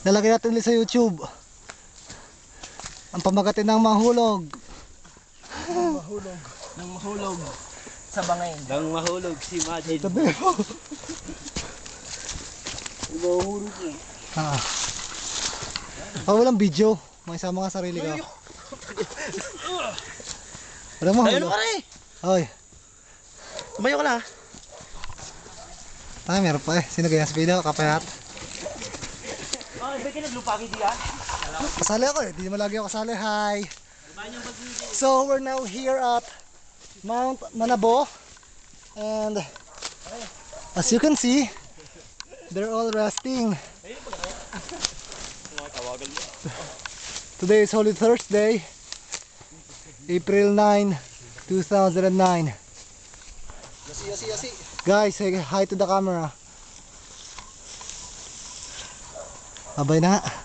Lalagay natin ulit sa YouTube. Ang pamagatin ng mahulog. Nang mahulog sa bangin. Nang mahulog si Majin. Sabi mo. Mahulog eh. Walang video. Makisama ka sarili ka. Walang mahulog. Ayun ka rin. Oy. Tumayo ka na. Meron pa eh. Sino ganyan sa video? Kapayat. Ay, ba't ka naglupagi diyan? Kasali ako eh. Di naman lagi ako kasali. Hi. So we're now here at Mount Manabo. And as you can see, they're all resting. Today is Holy Thursday, April 9, 2009. Yasi. Guys, say hi to the camera. Abay na nga.